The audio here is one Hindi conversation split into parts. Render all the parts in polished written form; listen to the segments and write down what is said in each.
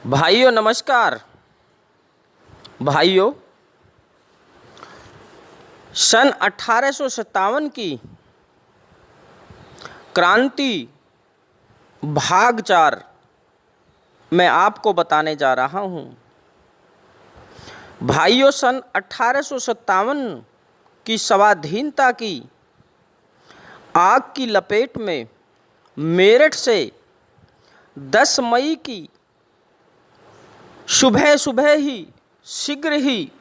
भाइयों नमस्कार। भाइयों, सन 1857 की क्रांति भाग 4 मैं आपको बताने जा रहा हूं। भाइयों, सन 1857 की स्वाधीनता की आग की लपेट में मेरठ से 10 मई की सुबह सुबह ही शीघ्र ही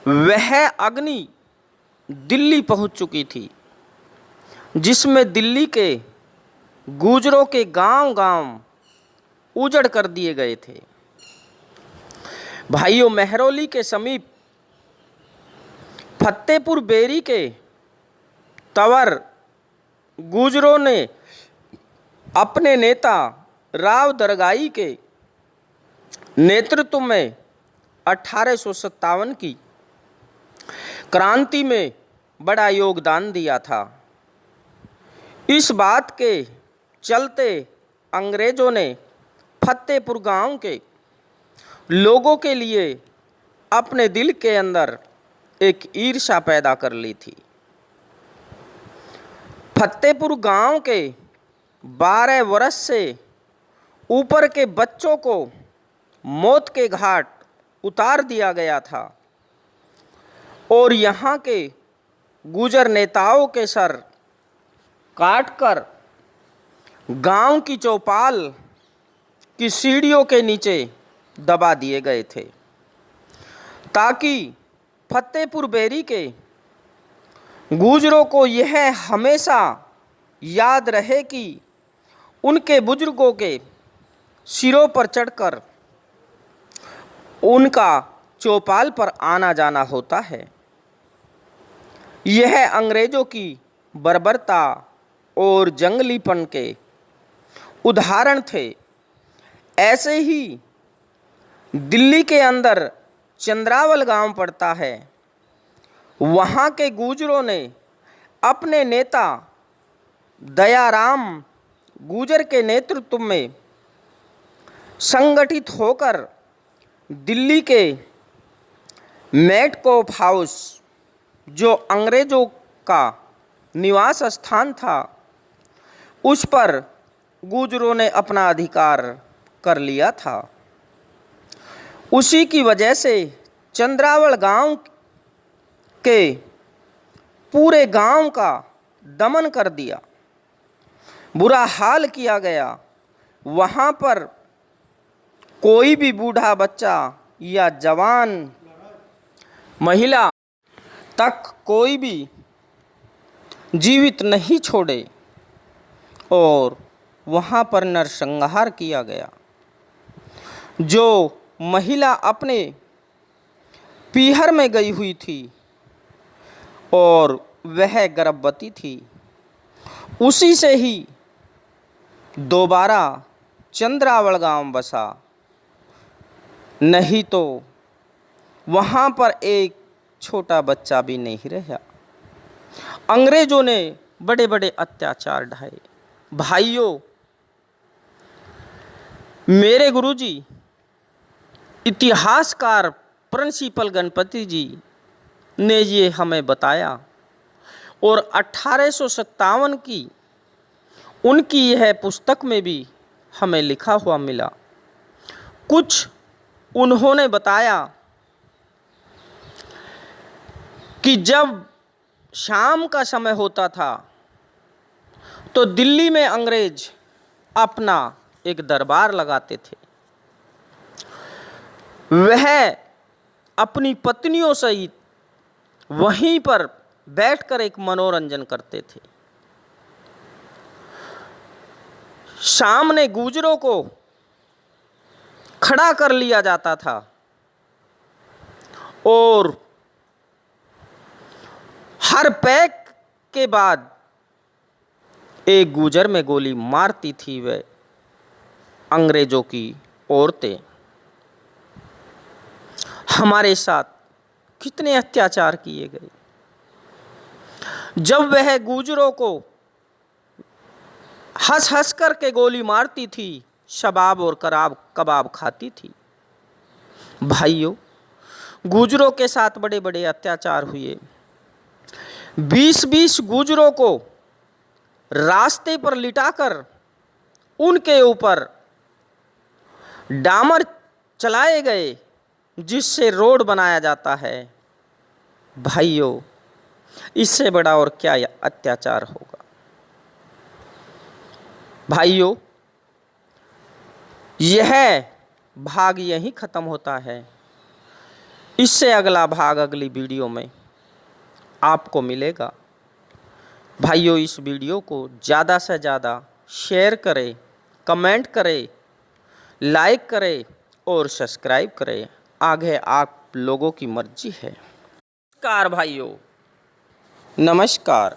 वह अग्नि दिल्ली पहुंच चुकी थी, जिसमें दिल्ली के गुजरों के गांव-गांव उजड़ कर दिए गए थे। भाइयों, मेहरौली के समीप फतेहपुर बेरी के तंवर गुजरों ने अपने नेता राव दरगाई के नेतृत्व में 1857 की क्रांति में बड़ा योगदान दिया था। इस बात के चलते अंग्रेजों ने फतेहपुर गांव के लोगों के लिए अपने दिल के अंदर एक ईर्ष्या पैदा कर ली थी। फतेहपुर गांव के 12 वर्ष से ऊपर के बच्चों को मौत के घाट उतार दिया गया था और यहाँ के गुजर नेताओं के सर काटकर गांव की चौपाल की सीढ़ियों के नीचे दबा दिए गए थे, ताकि फतेहपुर बेरी के गुजरों को यह हमेशा याद रहे कि उनके बुजुर्गों के सिरों पर चढ़कर उनका चौपाल पर आना जाना होता है। यह अंग्रेजों की बर्बरता और जंगलीपन के उदाहरण थे। ऐसे ही दिल्ली के अंदर चंद्रावल गांव पड़ता है। वहाँ के गुजरों ने अपने नेता दयाराम गुजर के नेतृत्व में संगठित होकर दिल्ली के मेटकोफ हाउस, जो अंग्रेजों का निवास स्थान था, उस पर गुजरों ने अपना अधिकार कर लिया था। उसी की वजह से चंद्रावल गांव के पूरे गांव का दमन कर दिया, बुरा हाल किया गया। वहाँ पर कोई भी बूढ़ा बच्चा या जवान महिला तक कोई भी जीवित नहीं छोड़े और वहाँ पर नरसंहार किया गया। जो महिला अपने पीहर में गई हुई थी और वह गर्भवती थी, उसी से ही दोबारा चंद्रावल गांव बसा, नहीं तो वहाँ पर एक छोटा बच्चा भी नहीं रहा। अंग्रेजों ने बड़े बड़े अत्याचार ढाए। भाइयों, मेरे गुरुजी इतिहासकार प्रिंसिपल गणपति जी ने ये हमें बताया और 1857 की उनकी यह पुस्तक में भी हमें लिखा हुआ मिला। कुछ उन्होंने बताया कि जब शाम का समय होता था तो दिल्ली में अंग्रेज अपना एक दरबार लगाते थे। वह अपनी पत्नियों सहित वहीं पर बैठकर एक मनोरंजन करते थे। सामने गुजरों को खड़ा कर लिया जाता था और हर पैक के बाद एक गुजर में गोली मारती थी वह अंग्रेजों की औरतें। हमारे साथ कितने अत्याचार किए गए। जब वह गुजरों को हंस हंस कर के गोली मारती थी, शबाब और कबाब खाती थी। भाइयों, गुजरों के साथ बड़े बड़े अत्याचार हुए। 20-20 गुजरों को रास्ते पर लिटाकर उनके ऊपर डामर चलाए गए, जिससे रोड बनाया जाता है। भाइयों, इससे बड़ा और क्या अत्याचार होगा। भाइयों, यह भाग यहीं ख़त्म होता है। इससे अगला भाग अगली वीडियो में आपको मिलेगा। भाइयों, इस वीडियो को ज़्यादा से ज़्यादा शेयर करें, कमेंट करें, लाइक करें और सब्सक्राइब करें। आगे आप लोगों की मर्जी है। नमस्कार भाइयों, नमस्कार।